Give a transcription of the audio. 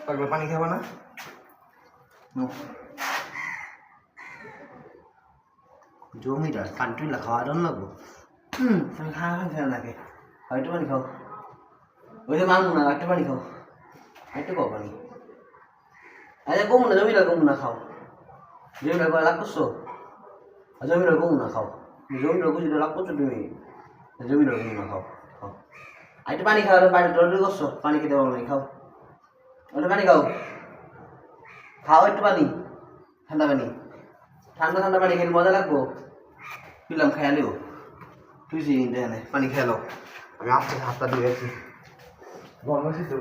পাগলা পানি খাবা না? জমিদার পানি খাওয়া দাম লাগবো। তুমি খাওয়া নাকি একটু পানি খাও। ওই যে মাংবো না, একটু পানি খাও, একটু খাও পানি। আচ্ছা কমু না, জমিদার কমু না, খাও। জমিদার করে লাভ করছো, জমিদার কমু না, খাও। জমিদার বুঝি লাভ করছো তুমি, জমিদার কমু না, খাও খাও। একটু পানি খাও, বাড়ি দৌড়ি করছো, পানি খেতে পারবো না, খাও। একটু পানি খাও, খাও একটু পানি, ঠান্ডা পানি, ঠান্ডা ঠান্ডা পানি খেলে মজা লাগবো। পিলাম খেয়ালেও তুই পানি খেয়ালো। আমি আসতে হাতটা দিয়ে গেছি গরম আছে তো।